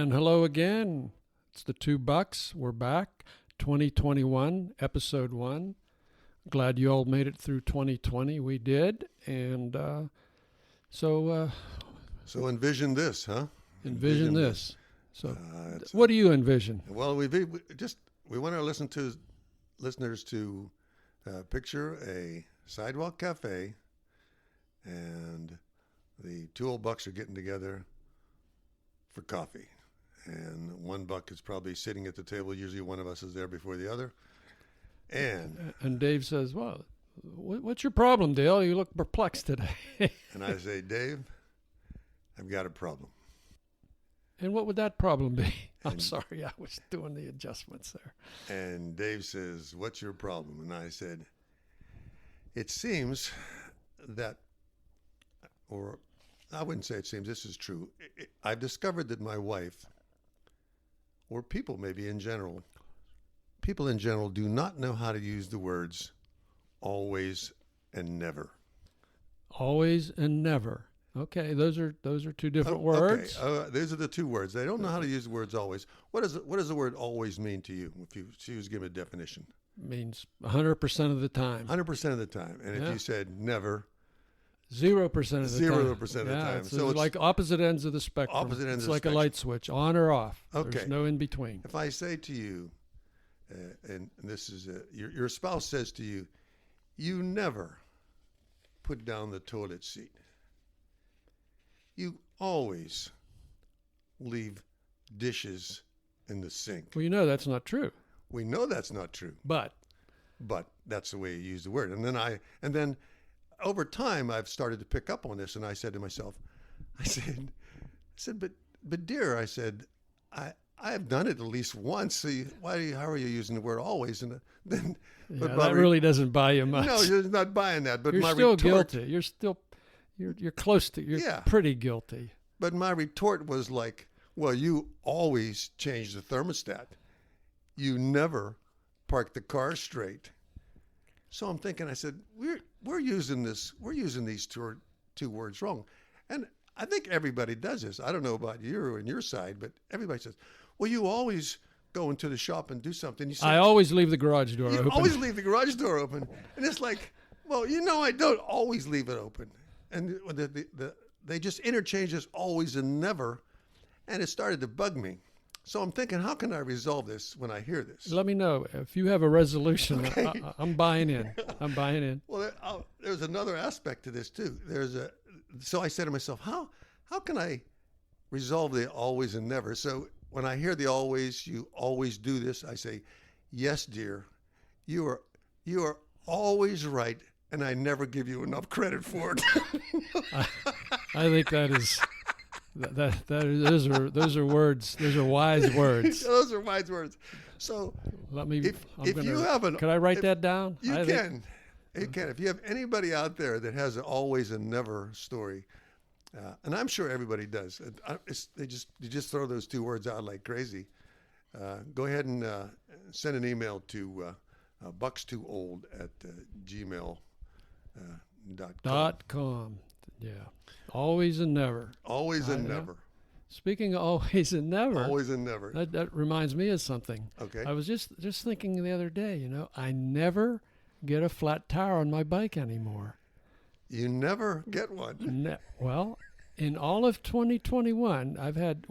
And hello again. It's the Two Bucks. We're back. 2021, episode 1. Glad you all made it through 2020. We did. And so envision this, huh? Envision this. So what do you envision? Well, we want our listeners to picture a sidewalk cafe, and the two old bucks are getting together for coffee. And one buck is probably sitting at the table. Usually one of us is there before the other. And Dave says, well, what's your problem, Dale? You look perplexed today. And I say, Dave, I've got a problem. And what would that problem be? I'm sorry, I was doing the adjustments there. And Dave says, what's your problem? And I said, it seems that, or I wouldn't say it seems, this is true. I've discovered that my wife, or people maybe in general, do not know how to use the words always and never. Always and never. Okay, those are two different words. Okay, these are the two words. They don't know how to use the words always. What does the word always mean to you? If you was given a definition, it means 100% of the time. 100% of the time. And if you said never, 0% of the time. 0% of the time. So it's like opposite ends of the spectrum. Opposite ends it's of the like spectrum. A light switch, on or off. Okay. There's no in between. If I say to you, and this is your spouse says to you, you never put down the toilet seat. You always leave dishes in the sink. Well, you know that's not true. We know that's not true. But that's the way you use the word. And then over time I've started to pick up on this, and I said to myself, I said, but dear, I said, I have done it at least once. So how are you using the word always? And then, that really doesn't buy you much. No, you're not buying that. But you're my still retort, guilty. You're close to. You're pretty guilty. But my retort was like, well, you always change the thermostat. You never park the car straight. So I'm thinking, I said, we're using these two words wrong. And I think everybody does this. I don't know about you and your side, but everybody says, well, you always go into the shop and do something. You say, I always leave the garage door open. You always leave the garage door open. And it's like, well, I don't always leave it open. And they just interchange this always and never. And it started to bug me. So I'm thinking, how can I resolve this when I hear this? Let me know if you have a resolution. Okay. I'm buying in. Well, there's another aspect to this too. So I said to myself, how can I resolve the always and never? So when I hear the always, you always do this, I say, yes, dear, you are always right, and I never give you enough credit for it. I think that is. Those are words. Those are wise words. Those are wise words. So let me. Can I write that down? You can. If you have anybody out there that has an always and never story, and I'm sure everybody does. You just throw those two words out like crazy. Go ahead and send an email to buckstoold@gmail.com. .com. Yeah. Always and never. Always and never. Speaking of always and never. Always and never. That reminds me of something. Okay. I was just thinking the other day, I never get a flat tire on my bike anymore. You never get one? Well, in all of 2021, I've had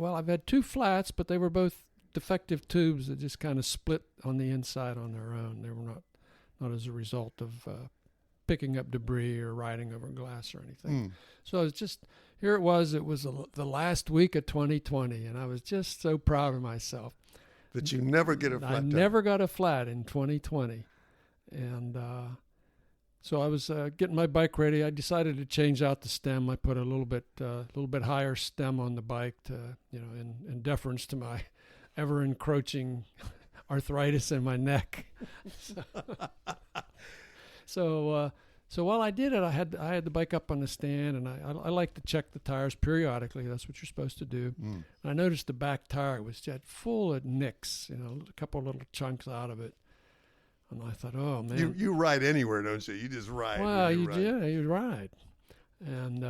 two flats, but they were both defective tubes that just kind of split on the inside on their own. They were not as a result of picking up debris or riding over glass or anything. So it was the last week of 2020, and I was just so proud of myself. That you never get a flat tire. I never got a flat in 2020. And so I was getting my bike ready. I decided to change out the stem. I put a little bit higher stem on the bike to, in deference to my ever encroaching arthritis in my neck. So while I did it, I had the bike up on the stand, and I like to check the tires periodically. That's what you're supposed to do. And I noticed the back tire was just full of nicks, a couple of little chunks out of it. And I thought, oh man, you ride anywhere, don't you? You just ride. Well, you ride. And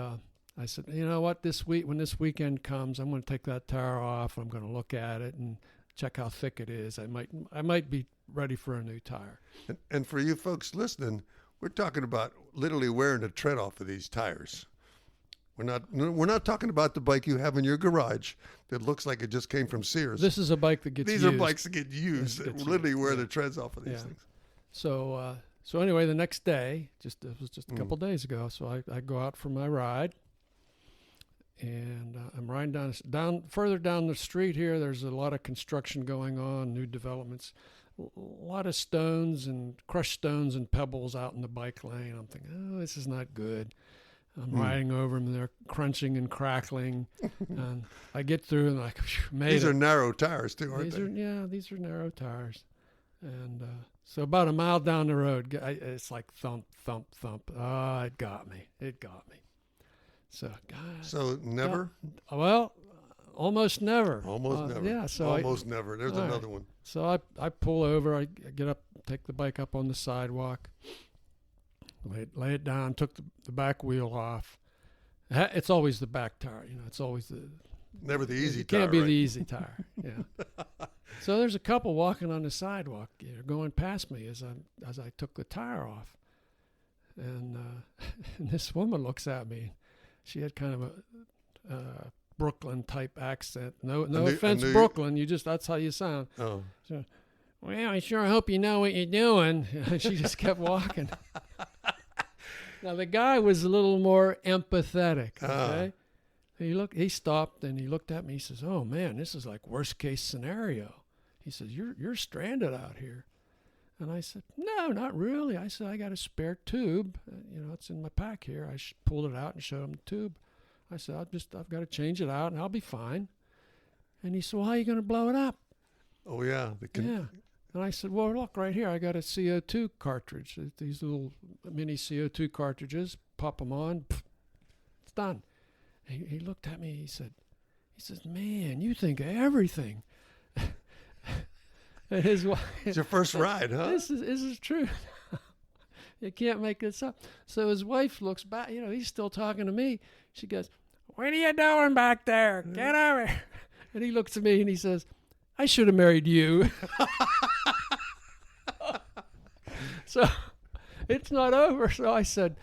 I said, you know what, when this weekend comes, I'm going to take that tire off. I'm going to look at it and check how thick it is. I might be ready for a new tire. And for you folks listening, we're talking about literally wearing the tread off of these tires. We're not talking about the bike you have in your garage that looks like it just came from Sears. This is a bike that gets used. These are bikes that get used. Literally wear the treads off of these things. So anyway, the next day, it was just a couple days ago. So I go out for my ride, and I'm riding further down the street here. There's a lot of construction going on, new developments, a lot of stones and crushed stones and pebbles out in the bike lane. I'm thinking, oh, this is not good. I'm riding over them, and they're crunching and crackling. And I get through, and these are narrow tires too, aren't they? These are narrow tires. And so about a mile down the road, it's like thump, thump, thump. Oh, it got me. So, God. So never? Well, almost never. Almost never. Yeah. So almost never. There's another one. So I pull over. I get up, take the bike up on the sidewalk. Lay it down, took the back wheel off. It's always the back tire, it's always never the easy tire. It can't be right? the easy tire, yeah. So there's a couple walking on the sidewalk, going past me as I took the tire off. And, and this woman looks at me. She had kind of a Brooklyn type accent. No offense, Brooklyn, that's how you sound. Oh. So, well, I sure hope you know what you're doing. She just kept walking. Now, the guy was a little more empathetic, okay? He stopped, and he looked at me. He says, oh, man, this is like worst-case scenario. He says, you're stranded out here. And I said, no, not really. I said, I got a spare tube. It's in my pack here. I pulled it out and showed him the tube. I said, I've got to change it out, and I'll be fine. And he said, well, how are you going to blow it up? Oh, yeah. Yeah. And I said, well, look, right here, I got a CO2 cartridge. These little mini CO2 cartridges, pop them on, it's done. He looked at me, he says, man, you think of everything. And his wife, it's your first ride, huh? This is true. You can't make this up. So his wife looks back, he's still talking to me. She goes, what are you doing back there? Get over here. And he looks at me and he says, I should have married you. So it's not over. So I said,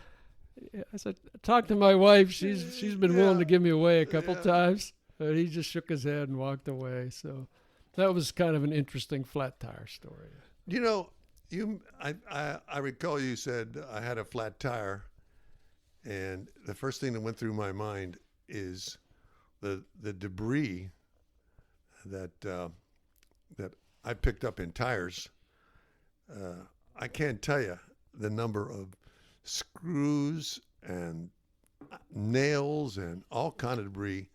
talk to my wife. She's been willing to give me away a couple times. But he just shook his head and walked away. So that was kind of an interesting flat tire story. I recall you said I had a flat tire, and the first thing that went through my mind is the debris that I picked up in tires. I can't tell you the number of screws and nails and all kind of debris.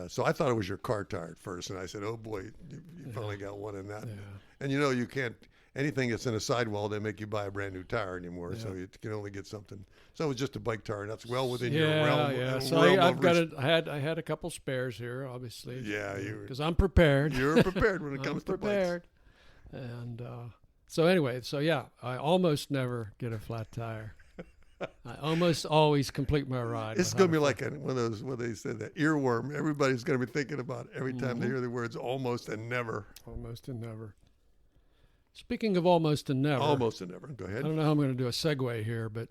So I thought it was your car tire at first, and I said, oh boy, you finally got one in that. Yeah. And you can't, anything that's in a sidewall, they make you buy a brand new tire anymore, so you can only get something. So it was just a bike tire. That's well within your realm. Yeah, so I had a couple spares here, obviously. Yeah, because I'm prepared. You're prepared when it comes to bikes. And so anyway, I almost never get a flat tire. I almost always complete my ride. It's going to be like one of those, what they said, that earworm. Everybody's going to be thinking about every time they hear the words almost and never. Almost and never. Speaking of almost and never. Almost and never. Go ahead. I don't know how I'm going to do a segue here, but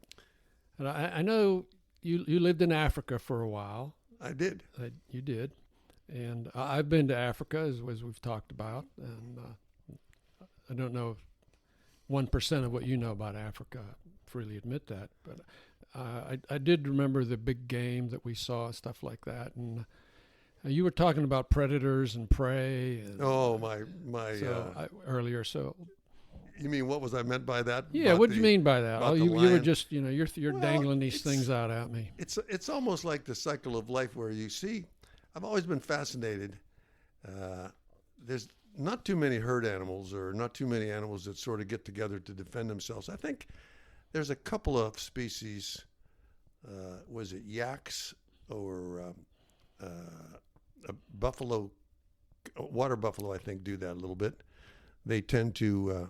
I know you lived in Africa for a while. I did. You did. And I've been to Africa, as we've talked about. And I don't know if 1% of what you know about Africa. Freely admit that, but I did remember the big game that we saw, stuff like that, and you were talking about predators and prey. And, earlier. So you mean what was I meant by that? Yeah, what do you mean by that? You were just you're dangling these things out at me. It's almost like the cycle of life where you see. I've always been fascinated. There's not too many herd animals, or not too many animals that sort of get together to defend themselves. I think. There's a couple of species, was it yaks or a buffalo, water buffalo, I think, do that a little bit. They tend to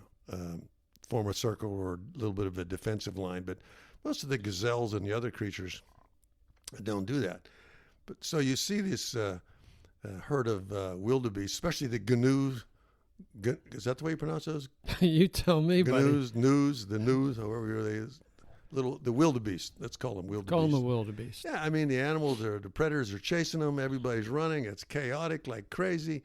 form a circle or a little bit of a defensive line, but most of the gazelles and the other creatures I don't do that. But so you see this herd of wildebeest, especially the gnu. Is that the way you pronounce those? You tell me, Gnus, buddy. news, however they is. The wildebeest. Let's call them wildebeest. Call them a wildebeest. Yeah, I mean the animals are the predators are chasing them. Everybody's running. It's chaotic like crazy.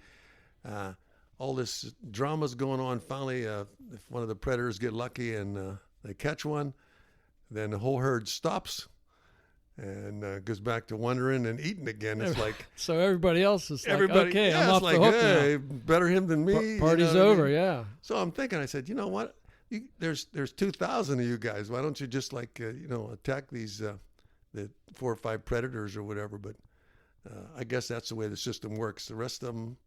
All this drama's going on. Finally, if one of the predators get lucky and they catch one, then the whole herd stops and goes back to wandering and eating again. It's like so everybody else is like, everybody. okay, Yeah, I'm it's off like, the hook hey, now. better him than me. Party's you know what I over. mean? Yeah. So I'm thinking. I said, you know what? There's 2,000 of you guys. Why don't you just attack these the 4 or 5 predators or whatever? But I guess that's the way the system works. The rest of them,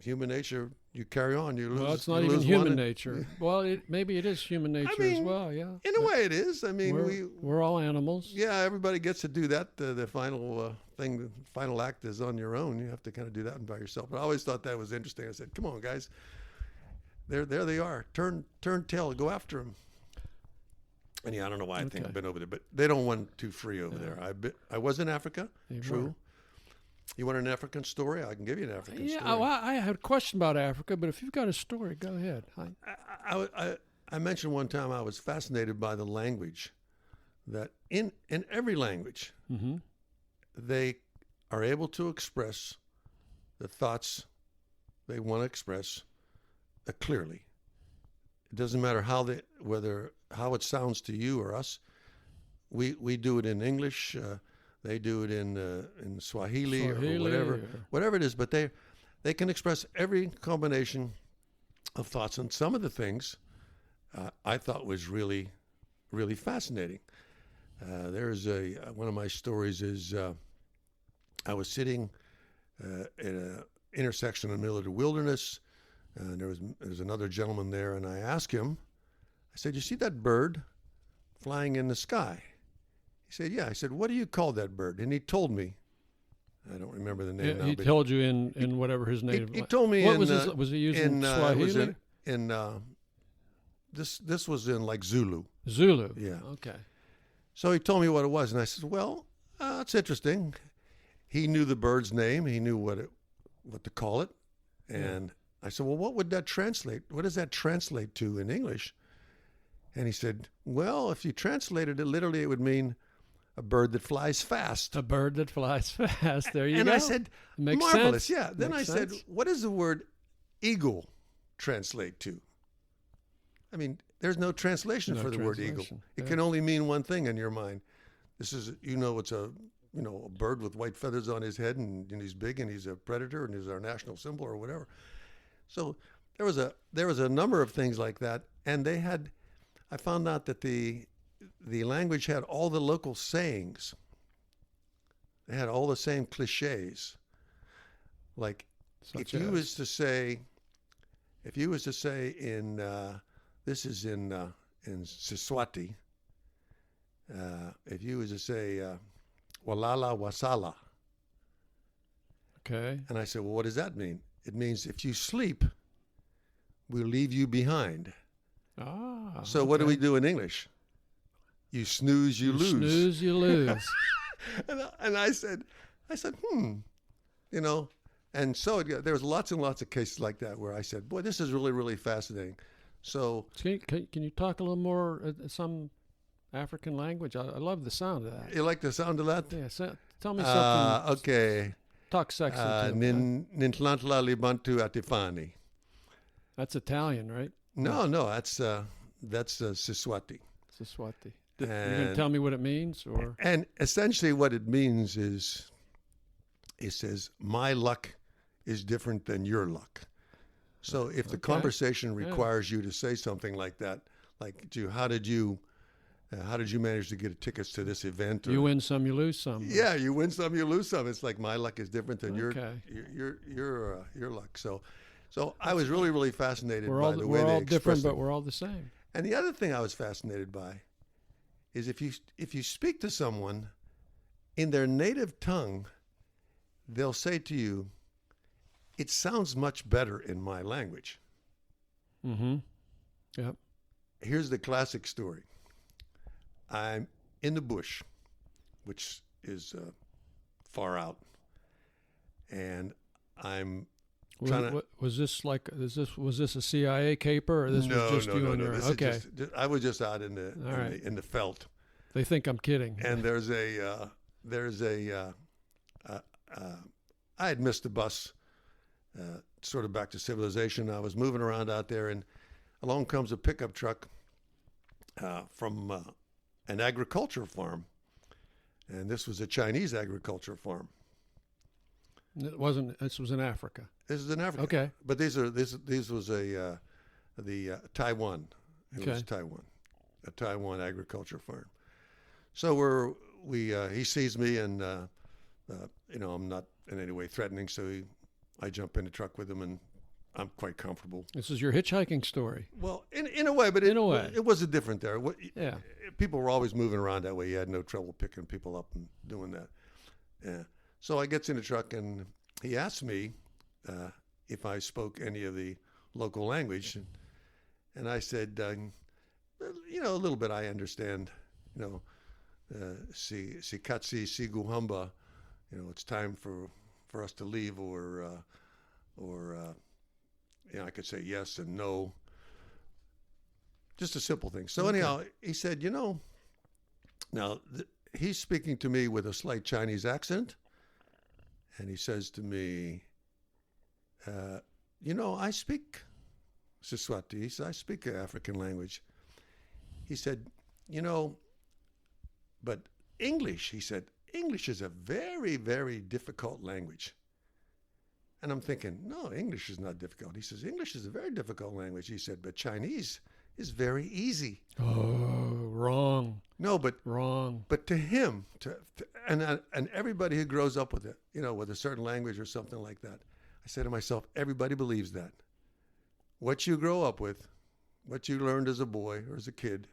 human nature, you carry on. You lose. Well, it's not you even lose human one. nature. Well, maybe it is human nature as mean, well. Yeah. In a way, it is. I mean, we're all animals. Yeah, everybody gets to do that. The final thing, the final act is on your own. You have to kind of do that by yourself. But I always thought that was interesting. I said, come on, guys. There they are. Turn tail, go after them. And yeah, I don't know why I think I've been over there, but they don't want too free over there. I was in Africa. True. You want an African story? I can give you an African story. Yeah, I had a question about Africa, but if you've got a story, go ahead. I mentioned one time I was fascinated by the language, that in every language, they are able to express the thoughts they want to express clearly. It doesn't matter how it sounds to you or us. We do it in English. They do it in Swahili or whatever it is. But they can express every combination of thoughts. And some of the things I thought was really, really fascinating. There's one of my stories is I was sitting at an intersection in the middle of the wilderness. And there was another gentleman there, and I asked him, I said, you see that bird flying in the sky? He said, yeah. I said, what do you call that bird? And he told me. I don't remember the name now. He told you in whatever his native He told me what was he using Swahili? This was in like Zulu. Zulu. Yeah. Okay. So he told me what it was, and I said, well, that's interesting. He knew the bird's name. He knew what to call it. And I said, well, what would that translate? What does that translate to in English? And he said, well, if you translated it literally, it would mean a bird that flies fast. A bird that flies fast. There you go. And I said, Makes marvelous. sense. Yeah. Then Makes I said, sense. what does the word eagle translate to? I mean, there's no translation for the word eagle. It can only mean one thing in your mind. This is, it's a bird with white feathers on his head, and he's big, and he's a predator, and he's our national symbol or whatever. So there was a number of things like that, and I found out that the language had all the local sayings. They had all the same cliches. Like if you was to say in this is in Saswati, if you was to say walala wasala. Okay. And I said, well, what does that mean? It means if you sleep, we'll leave you behind. So what do we do in English? You snooze, you lose. Snooze, you lose. and I said, and so there was lots and lots of cases like that where I said, boy, this is really, really fascinating. So can you talk a little more some African language? I love the sound of that. You like the sound of that? Yeah, tell me something. Okay. Talk sexy to me. Nintlantla libantu atifani. That's Italian, right? No, that's Saswati. Saswati. You're going to tell me what it means? And essentially what it means is, it says, my luck is different than your luck. So if the conversation requires you to say something like that, like, how did you manage to get tickets to this event? Or, you win some, you lose some. Yeah, you win some, you lose some. It's like my luck is different than your luck. So I was really, really fascinated by the way they express it. We're all different, but we're all the same. And the other thing I was fascinated by is if you speak to someone in their native tongue, they'll say to you, it sounds much better in my language. Mm-hmm. Yep. Here's the classic story. I'm in the bush, which far out, and I'm was this a CIA caper, or this was just you on your own? Okay, I was just out in the felt. They think I'm kidding. And I had missed the bus, sort of back to civilization. I was moving around out there, and along comes a pickup truck from an agriculture farm, and this was a Chinese agriculture farm. It wasn't. This was in Africa. This is in Africa. Okay, but this was the Taiwan. It was Taiwan, a Taiwan agriculture farm. So he sees me, and I'm not in any way threatening. So I jump in the truck with him, and I'm quite comfortable. This is your hitchhiking story. Well, in a way, but it was a different there. Yeah, people were always moving around that way. You had no trouble picking people up and doing that. Yeah. So I gets in the truck, and he asked me if I spoke any of the local language, and I said, a little bit. I understand. Si katsi si guhamba. It's time for us to leave, or I could say yes and no. Just a simple thing. So anyhow, he said, now he's speaking to me with a slight Chinese accent, and he says to me, I speak Saswatzi. He said, I speak an African language. He said, but English, he said, English is a very, very difficult language. And I'm thinking, no, English is not difficult. He says, English is a very difficult language. He said, but Chinese is very easy. Oh, wrong. No, but wrong. But to him, and everybody who grows up with it, with a certain language or something like that, I say to myself, everybody believes that. What you grow up with, what you learned as a boy or as a kid.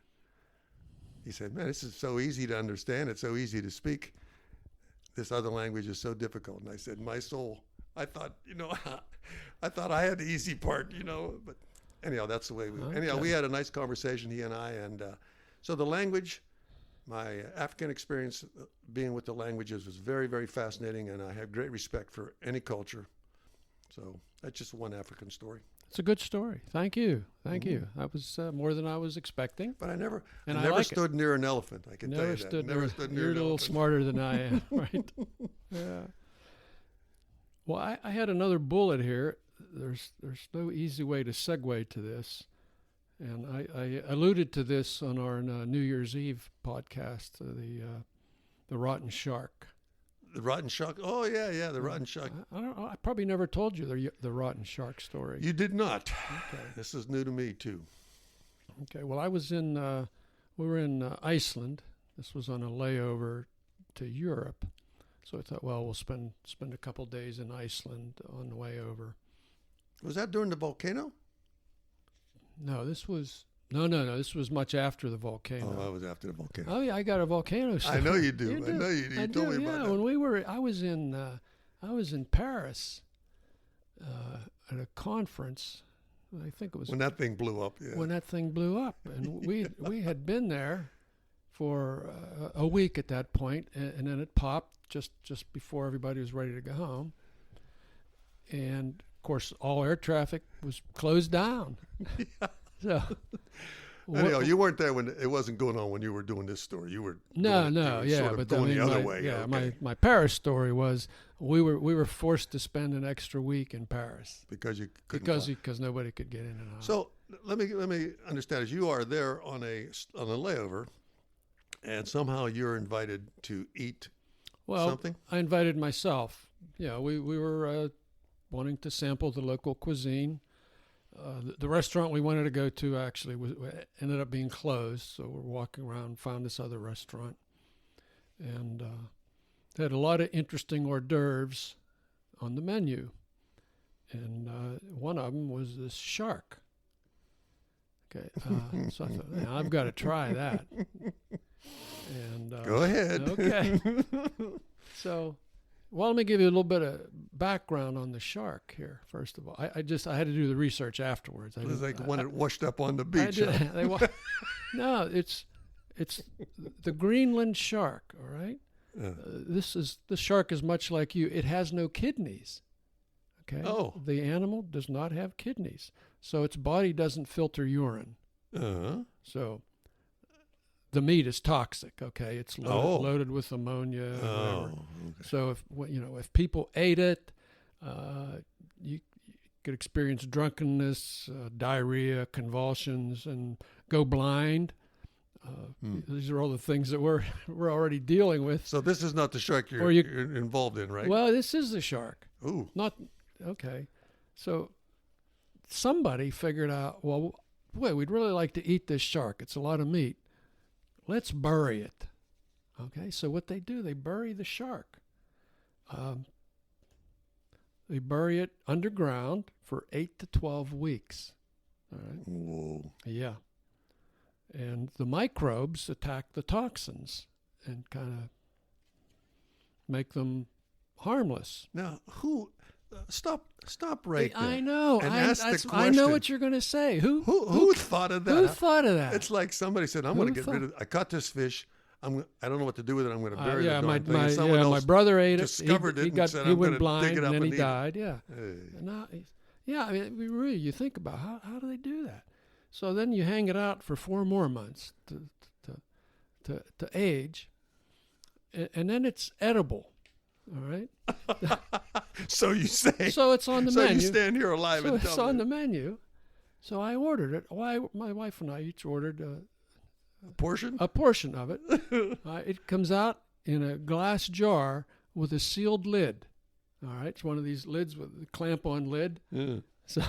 He said, man, this is so easy to understand. It's so easy to speak. This other language is so difficult. And I said, my soul, I thought, I thought I had the easy part, but anyhow, that's the way we had a nice conversation, he and I. And so the language, my African experience being with the languages was very, very fascinating. And I have great respect for any culture. So that's just one African story. It's a good story. Thank you. Thank you. That was more than I was expecting. But I never stood near an elephant. I can tell you that. Never stood near an elephant. You're a little smarter than I am, right? Yeah. Well, I had another bullet here. There's no easy way to segue to this. And I alluded to this on our New Year's Eve podcast, the Rotten Shark. The Rotten Shark? Oh, yeah, the Rotten Shark. I don't know. I probably never told you the Rotten Shark story. You did not. Okay. This is new to me, too. Okay. Well, we were in Iceland. This was on a layover to Europe. So I thought, well, we'll spend a couple days in Iceland on the way over. Was that during the volcano? No, this was... No. This was much after the volcano. Oh, that was after the volcano. Oh yeah, I got a volcano story. I know you do. I know you do. You told me about that. When I was in Paris at a conference. I think it was when that thing blew up. Yeah. When that thing blew up, and we had been there for a week at that point, and then it popped just before everybody was ready to go home, and of course all air traffic was closed down. Yeah. So, anyhow, you weren't there when it wasn't going on when you were doing this story. You were but going the other way. Yeah, okay. my Paris story was we were forced to spend an extra week in Paris because you couldn't because nobody could get in and out. So let me understand. As you are there on a layover, and somehow you're invited to eat something. I invited myself. Yeah, we were wanting to sample the local cuisine. The restaurant we wanted to go to actually ended up being closed, so we're walking around and found this other restaurant. And they had a lot of interesting hors d'oeuvres on the menu. And one of them was this shark. Okay, so I thought, I've got to try that. And go ahead. Okay. So... Well, let me give you a little bit of background on the shark here, first of all. I had to do the research afterwards. It was like when it washed up on the beach. No, it's the Greenland shark, all right? the shark is much like you. It has no kidneys. Okay. Oh. The animal does not have kidneys, so its body doesn't filter urine. So the meat is toxic. Okay, it's loaded with ammonia. Whatever. Okay. So if people ate it, you could experience drunkenness, diarrhea, convulsions, and go blind. These are all the things that we're already dealing with. So this is not the shark you're involved in, right? Well, this is the shark. Ooh. Not okay. So somebody figured out, well, wait, we'd really like to eat this shark. It's a lot of meat. Let's bury it. Okay. So what they do, they bury the shark. They bury it underground for 8 to 12 weeks. All right. Whoa. Yeah. And the microbes attack the toxins and kind of make them harmless. Now, who? Stop right there. I know. And ask the question. I know what you're going to say. Who thought of that? Who thought of that? It's like somebody said, "I'm going to get rid of. I caught this fish. I don't know what to do with it. I'm going to bury yeah, the darn thing." my brother ate it. Discovered it and said, he "I'm went going to blind dig it up and then he eat died. it." Yeah. Hey. Yeah. I mean, you think about how do they do that? So then you hang it out for 4 more months to age, and then it's edible. All right. So you say. So it's on the menu. So you stand here alive and tell it's me. on the menu. So I ordered it. My wife and I each ordered A portion? a portion of it. It comes out in a glass jar with a sealed lid. All right. It's one of these lids with a clamp-on lid. Yeah. So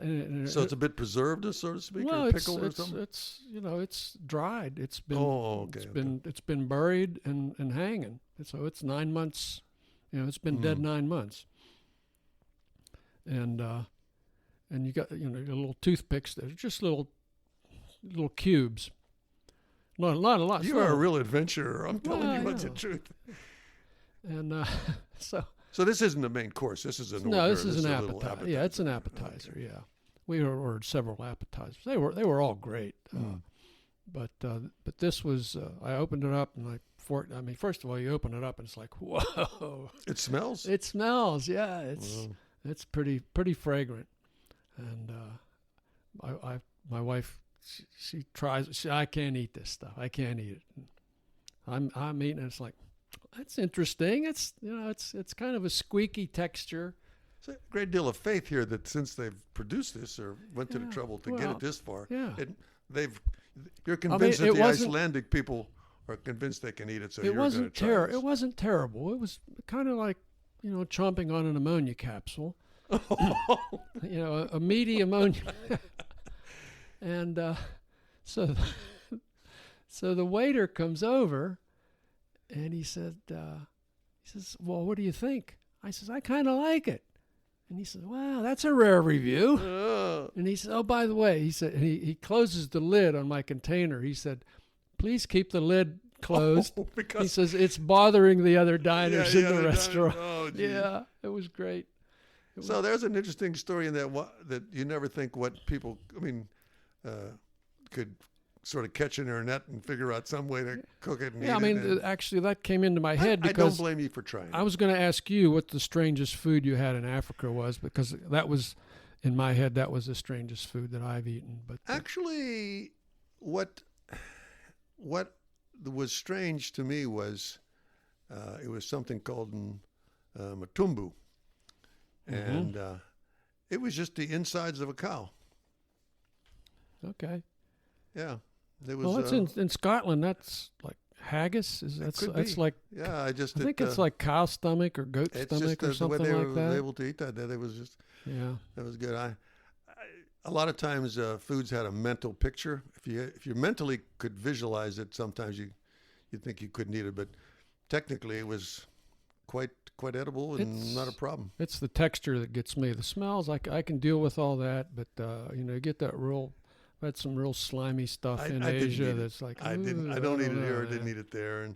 it's a bit preserved, so to speak, well, or pickled or something? It's dried. It's been it's been buried and hanging. So it's 9 months. It's been dead 9 months. And you got your little toothpicks. They're just little cubes. Not a lot. You are a real adventurer. I'm telling you what's the truth. And So this isn't the main course. This is an no. hors This d'oeuvre. is an appetizer. Yeah, it's an appetizer. Okay. Yeah, we ordered several appetizers. They were all great. But this was. I opened it up and first of all, you open it up and it's like, whoa! It smells. It smells. Yeah, it's pretty fragrant. And my wife, she tries. I can't eat this stuff. I can't eat it. I'm eating it. It's like, that's interesting. It's it's kind of a squeaky texture. There's a great deal of faith here that since they've produced this or went to the trouble to get it this far, you're convinced that the Icelandic people are convinced they can eat it. So it wasn't terrible. It wasn't terrible. It was kind of like chomping on an ammonia capsule. A meaty ammonia. And so the waiter comes over. And he says, well, what do you think? I says, I kind of like it. And he says, wow, that's a rare review. And he said, oh, by the way, he said, and he closes the lid on my container. He said, please keep the lid closed. He says, it's bothering the other diners in the restaurant. Yeah, it was great. So there's an interesting story in that you never think what people, could sort of catch in their net and figure out some way to cook it and eat it. Actually, that came into my head because I don't blame you for trying. I was going to ask you what the strangest food you had in Africa was, because that was, in my head, that was the strangest food that I've eaten. But actually, what was strange to me was it was something called matumbu, and it was just the insides of a cow. Okay. Yeah. It was, well, it's in Scotland. That's like haggis. That's like I think it's like cow stomach or goat stomach or something like that. The way they were able to eat that. It was just that was good. A lot of times foods had a mental picture. If you mentally could visualize it, sometimes you think you couldn't eat it, but technically it was quite edible and not a problem. It's the texture that gets me. The smells I can deal with all that, but you get that real. Had some real slimy stuff in Asia that's like I don't eat it here. I didn't eat it there,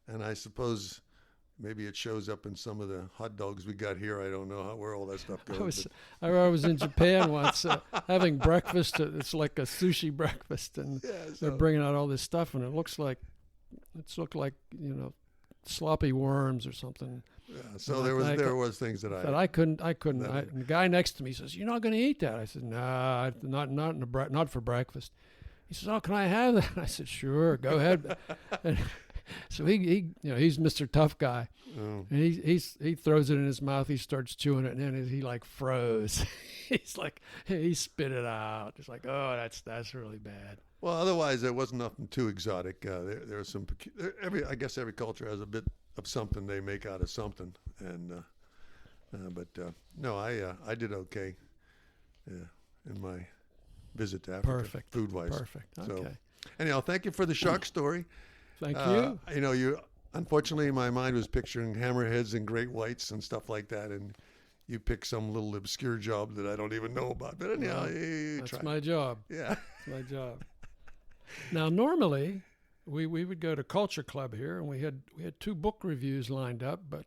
and I suppose maybe it shows up in some of the hot dogs we got here. I don't know where all that stuff goes. I was in Japan once having breakfast. It's like a sushi breakfast, and they're bringing out all this stuff, and it looks like It looked like, sloppy worms or something. Yeah, so there was things that I couldn't. And the guy next to me says, "You're not going to eat that." I said, "Nah, not for breakfast." He says, "Oh, can I have that?" I said, "Sure, go ahead." So he's Mr. Tough Guy, and he throws it in his mouth. He starts chewing it, and then he like froze. He spit it out. It's like, oh, that's really bad. Well, otherwise there wasn't nothing too exotic. There was some I guess every culture has a bit of something they make out of something, and no, I did okay in my visit to Africa. Perfect. Food-wise. Perfect. Okay. So, anyhow, thank you for the shark story. Thank you. You unfortunately, my mind was picturing hammerheads and great whites and stuff like that, and you picked some little obscure job that I don't even know about. But anyhow, that's my job. Yeah, that's my job. Now, normally, we would go to Culture Club here, and we had 2 book reviews lined up, but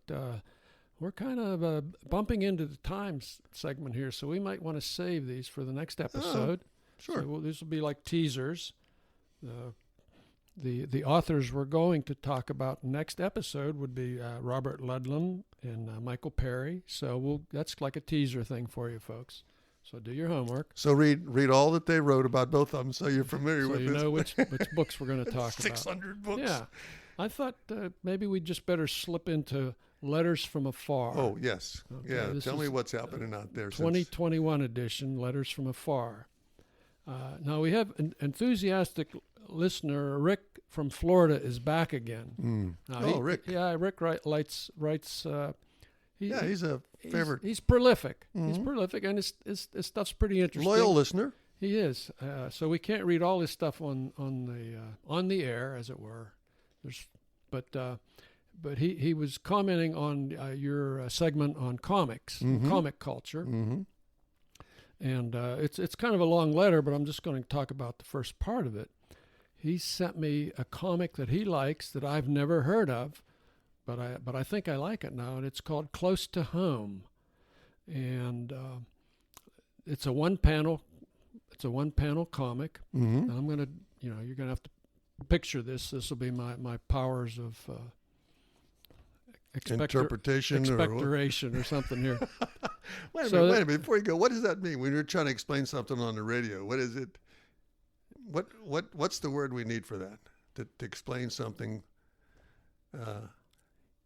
we're kind of bumping into the times segment here, so we might want to save these for the next episode. Sure. So this will be like teasers. The authors we're going to talk about next episode would be Robert Ludlum and Michael Perry. So that's like a teaser thing for you folks. So do your homework. So read all that they wrote about both of them, so you're familiar with this. So you know which books we're going to talk 600 about. 600 books. Yeah. I thought maybe we'd just better slip into Letters from Afar. Oh, yes. Okay, yeah, tell me what's happening out there. 2021 edition, Letters from Afar. Now we have an enthusiastic listener, Rick from Florida, is back again. Rick. Yeah, Rick writes. He's a favorite. He's prolific. Mm-hmm. He's prolific, and his stuff's pretty interesting. Loyal listener. He is. So we can't read all his stuff on the air, as it were. But he was commenting on your segment on comics, comic culture. Mm-hmm. And it's kind of a long letter, but I'm just going to talk about the first part of it. He sent me a comic that he likes that I've never heard of, but I think I like it now, and it's called Close to Home, and it's a one panel comic. Mm-hmm. And I'm gonna you're gonna have to picture this. This will be my powers of interpretation or something here. Wait a minute. Before you go, what does that mean when you're trying to explain something on the radio? What is it? What's the word we need for that to explain something?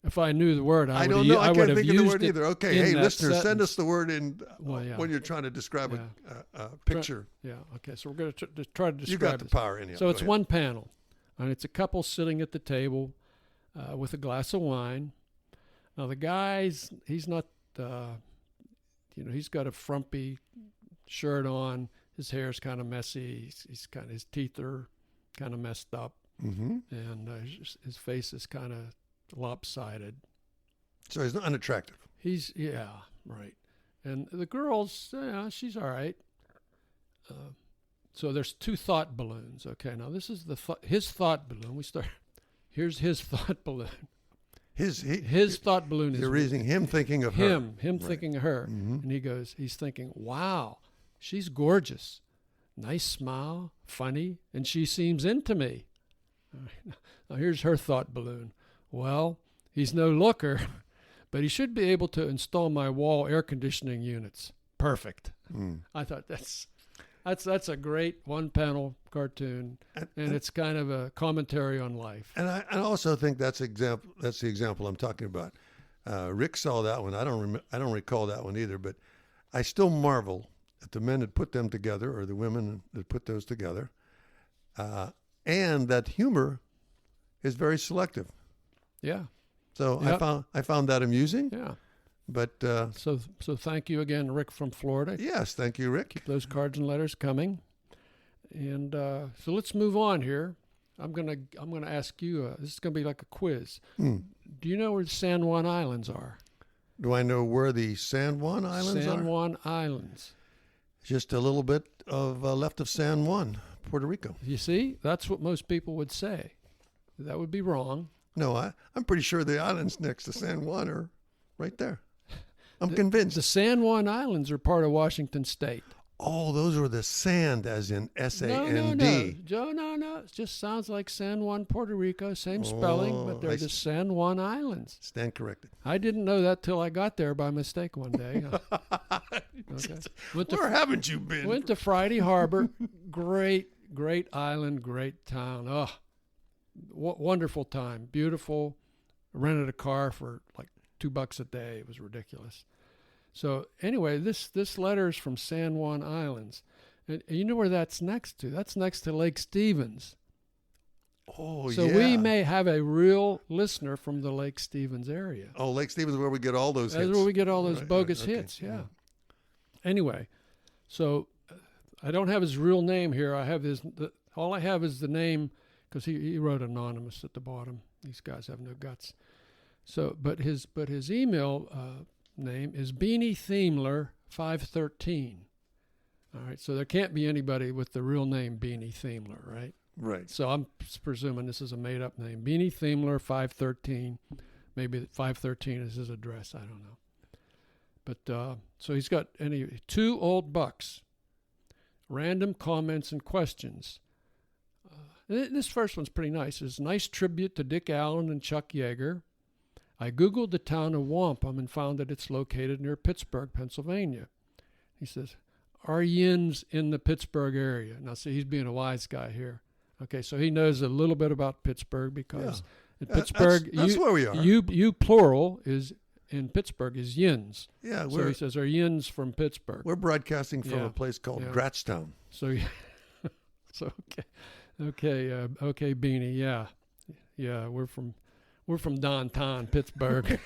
If I knew the word, I don't know. I can't think of the word either. Okay, hey, listeners, sentence. Send us the word in when you're trying to describe a picture. Okay. So we're going to try to describe. You got the power in you. So it's one panel, and it's a couple sitting at the table with a glass of wine. Now the guy's he's not, he's got a frumpy shirt on. His hair's kind of messy. His teeth are kind of messed up, and his face is kind of lopsided. So he's not unattractive. Right. And the girl's, she's all right. So there's 2 thought balloons. Okay, now this is his thought balloon. Here's his thought balloon. His thought balloon is. You're raising him thinking of her. Him right. Thinking of her. Mm-hmm. And he's thinking, wow, she's gorgeous. Nice smile, funny, and she seems into me. Now here's her thought balloon. Well, he's no looker, but he should be able to install my wall air conditioning units. Perfect. I thought that's a great one-panel cartoon, and it's kind of a commentary on life. And I also think that's the example I'm talking about. Rick saw that one. I don't recall that one either, but I still marvel at the men that put them together, or the women that put those together, and that humor is very selective. Yeah. So I found that amusing. Yeah. But so thank you again, Rick from Florida. Yes, thank you, Rick. Keep those cards and letters coming. And so let's move on here. I'm gonna ask you. This is gonna be like a quiz. Do you know where the San Juan Islands are? Do I know where the San Juan Islands are? San Juan Islands. Just a little bit of left of San Juan, Puerto Rico. You see, that's what most people would say. That would be wrong. No, I'm pretty sure the islands next to San Juan are right there. I'm convinced. The San Juan Islands are part of Washington State. Oh, those were the sand, as in S-A-N-D. No. It just sounds like San Juan, Puerto Rico. Same spelling, but they're the San Juan Islands. Stand corrected. I didn't know that till I got there by mistake one day. Okay. Where haven't you been? Went to Friday Harbor. Great island, great town. Oh, wonderful time. Beautiful. Rented a car for like $2 a day. It was ridiculous. So anyway, this letter is from San Juan Islands. And you know where that's next to? That's next to Lake Stevens. Oh, so we may have a real listener from the Lake Stevens area. Oh, Lake Stevens is where we get all those hits. That's where we get all those bogus okay. hits, yeah. Anyway, so I don't have his real name here. I have all I have is the name, because he wrote anonymous at the bottom. These guys have no guts. So, but his email name is Beanie Themler 513. All right, so there can't be anybody with the real name Beanie Themler, right? Right. So I'm presuming this is a made-up name. Beanie Themler 513. Maybe 513 is his address. I don't know. But so he's got 2 old bucks, random comments and questions. This first one's pretty nice. It's a nice tribute to Dick Allen and Chuck Yeager. I Googled the town of Wampum and found that it's located near Pittsburgh, Pennsylvania. He says, are yins in the Pittsburgh area? Now, see, he's being a wise guy here. Okay, so he knows a little bit about Pittsburgh because in Pittsburgh, that's where we are. You plural is in Pittsburgh is yins. Yeah, so he says, are yins from Pittsburgh? We're broadcasting from a place called Gratchtown. So, okay, Beanie, yeah, we're from downtown Pittsburgh.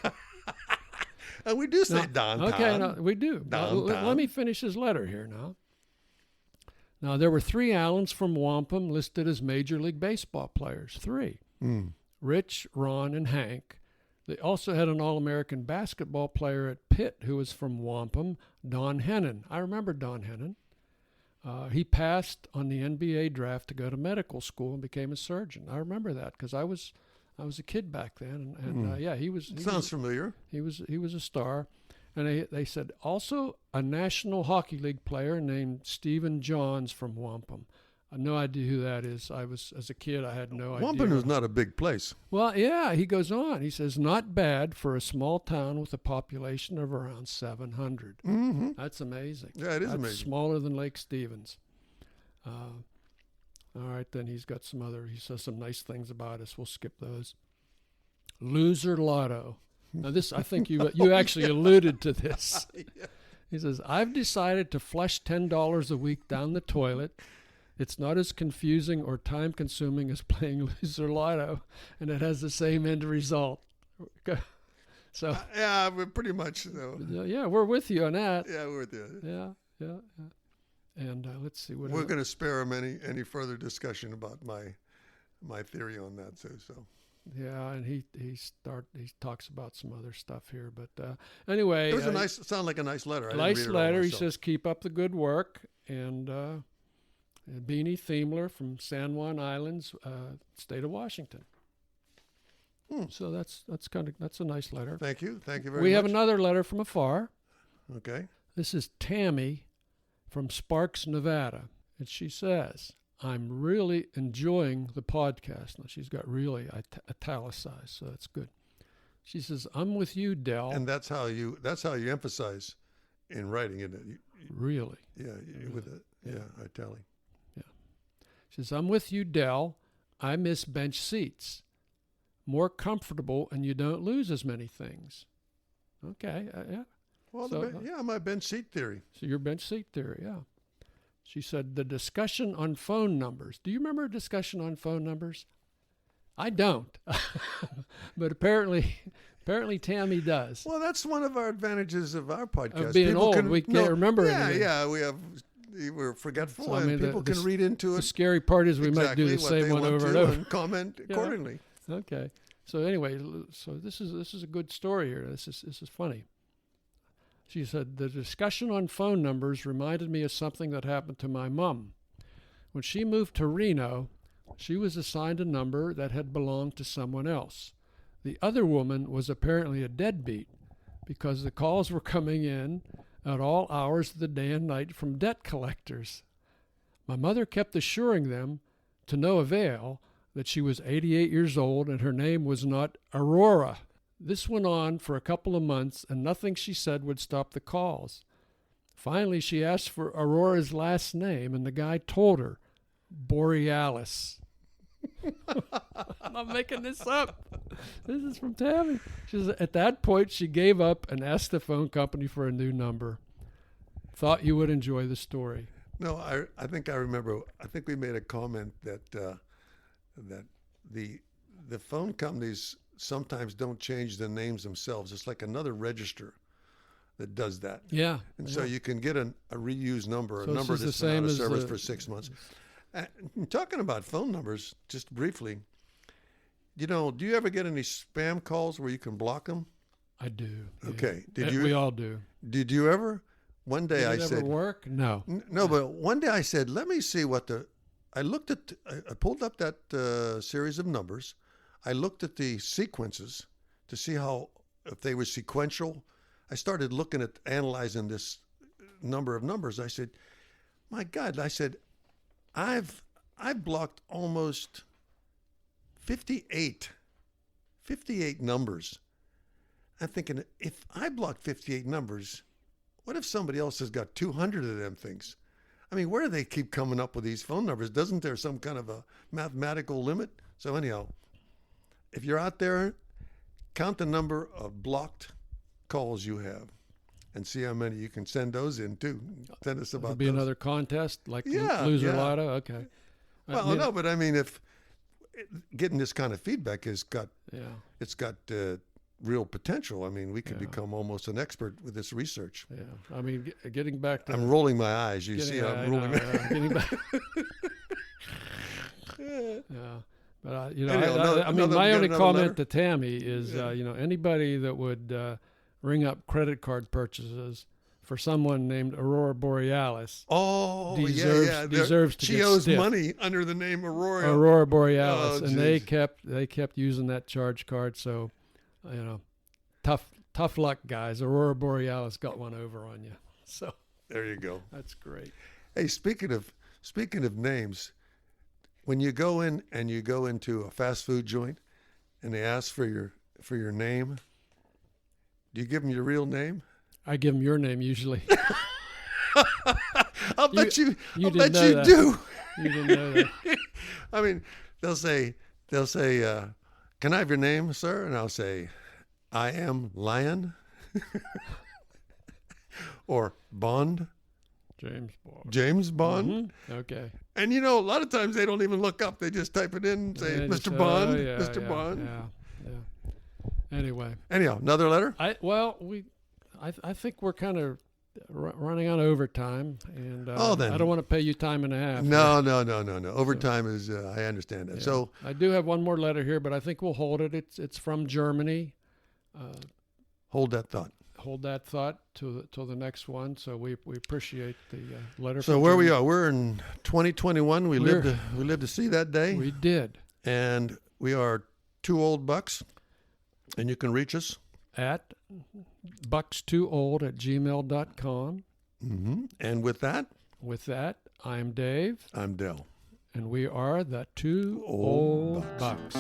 And we do say downtown. Okay, no, we do. Let me finish his letter here now. Now, there were 3 Allens from Wampum listed as Major League Baseball players. 3. Rich, Ron, and Hank. They also had an All-American basketball player at Pitt who was from Wampum, Don Hennon. I remember Don Hennon. He passed on the NBA draft to go to medical school and became a surgeon. I remember that because I was a kid back then, and he was. Sounds familiar. He was a star, and they said also a National Hockey League player named Stephen Johns from Wampum. I have no idea who that is. As a kid, I had no idea. Wampum is not a big place. Well, yeah, he goes on. He says, not bad for a small town with a population of around 700. Mm-hmm. That's amazing. Yeah, it is amazing. Smaller than Lake Stevens. All right, then he says some nice things about us. We'll skip those. Loser Lotto. Now this, I think you actually alluded to this. Yeah. He says, I've decided to flush $10 a week down the toilet. It's not as confusing or time-consuming as playing Loser Lotto, and it has the same end result. So yeah, we're pretty much. Yeah, we're with you on that. Yeah, we're with you. Yeah. And let's see what we're going to spare him any further discussion about my theory on that too. So yeah, and he talks about some other stuff here, but anyway, it was sound like a nice letter. Nice letter. He says, keep up the good work, and Beanie Themler from San Juan Islands, state of Washington. So that's a nice letter. Thank you very much. We have another letter from afar. Okay. This is Tammy from Sparks, Nevada. And she says, I'm really enjoying the podcast. Now, she's got really italicized, so that's good. She says, I'm with you, Del. And that's how you emphasize in writing, isn't it? Really? Yeah, really. With it. Yeah, italic. Yeah. She says, I'm with you, Del. I miss bench seats. More comfortable, and you don't lose as many things. Okay, yeah. Well, my bench seat theory. So your bench seat theory, yeah. She said, the discussion on phone numbers. Do you remember a discussion on phone numbers? I don't. But apparently Tammy does. Well, that's one of our advantages of our podcast. Of being old, we can't remember anything. Yeah, we're forgetful, so, and people can read into it. The scary part is we might do the same one over and over. And comment accordingly. Okay. So anyway, this is a good story here. This is funny. She said, the discussion on phone numbers reminded me of something that happened to my mom. When she moved to Reno, she was assigned a number that had belonged to someone else. The other woman was apparently a deadbeat because the calls were coming in at all hours of the day and night from debt collectors. My mother kept assuring them, to no avail, that she was 88 years old and her name was not Aurora. This went on for a couple of months, and nothing she said would stop the calls. Finally, she asked for Aurora's last name, and the guy told her, Borealis. I'm not making this up. This is from Tammy. She says, at that point, she gave up and asked the phone company for a new number. Thought you would enjoy the story. No, I think I remember. I think we made a comment that that the phone companies sometimes don't change the names themselves. It's like another register that does that. Yeah. And so you can get a reused number, So a number this is that's the been same out of as service the- for 6 months. Talking about phone numbers, just briefly, do you ever get any spam calls where you can block them? I do. Yeah. Okay. We all do. Did you ever? One day Did I it said, ever work? No. No, but one day I said, let me see I looked at, I pulled up that series of numbers. I looked at the sequences to see if they were sequential. I started looking at analyzing this number of numbers. I said, my God, I've blocked almost 58 numbers. I'm thinking, if I block 58 numbers, what if somebody else has got 200 of them things? I mean, where do they keep coming up with these phone numbers? Doesn't there some kind of a mathematical limit? So anyhow, if you're out there, count the number of blocked calls you have and see how many you can send those in too. Send us about There'll be those. another contest like Yeah, Loser yeah. Lotto? Okay. Well, no, but I mean, if getting this kind of feedback it's got real potential. I mean, we could become almost an expert with this research. Yeah. I mean, getting back to... I'm rolling my eyes. You see how I'm rolling my eyes. Getting back... Yeah. But, Anyhow, I mean, my only another comment letter? to Tammy is, anybody that would ring up credit card purchases for someone named Aurora Borealis Oh, deserves to She get owes stiffed. money under the name Aurora. Aurora Borealis, Oh, and geez. they kept using that charge card. So, tough luck, guys. Aurora Borealis got one over on you. So There you go. that's great. Hey, speaking of names, when you go in and you go into a fast food joint and they ask for your name, do you give them your real name? I give them your name usually. I'll bet you didn't bet know you that. do. You didn't know that. I mean, they'll say, can I have your name, sir? And I'll say, I am Lion. Or Bond. James Bond. James Bond. Okay. And a lot of times they don't even look up. They just type it in and say, Yeah, Mr. just, Bond, yeah, Mr. yeah, Bond. Yeah. Anyway, Anyhow, another letter? I think we're kind of running on overtime, and Then. I don't want to pay you time and a half. No. Overtime is, I understand that. Yeah. So I do have one more letter here, but I think we'll hold it. It's from Germany. hold that thought. Hold that thought till the next one. So we appreciate the letter. So from where we Germany. are, we're in 2021. We lived to see that day. We did. And we are two old bucks. And you can reach us At bucks2old@gmail.com. Mm-hmm. And with that, With that, I'm Dave, I'm Dell. and we are the two Old old bucks.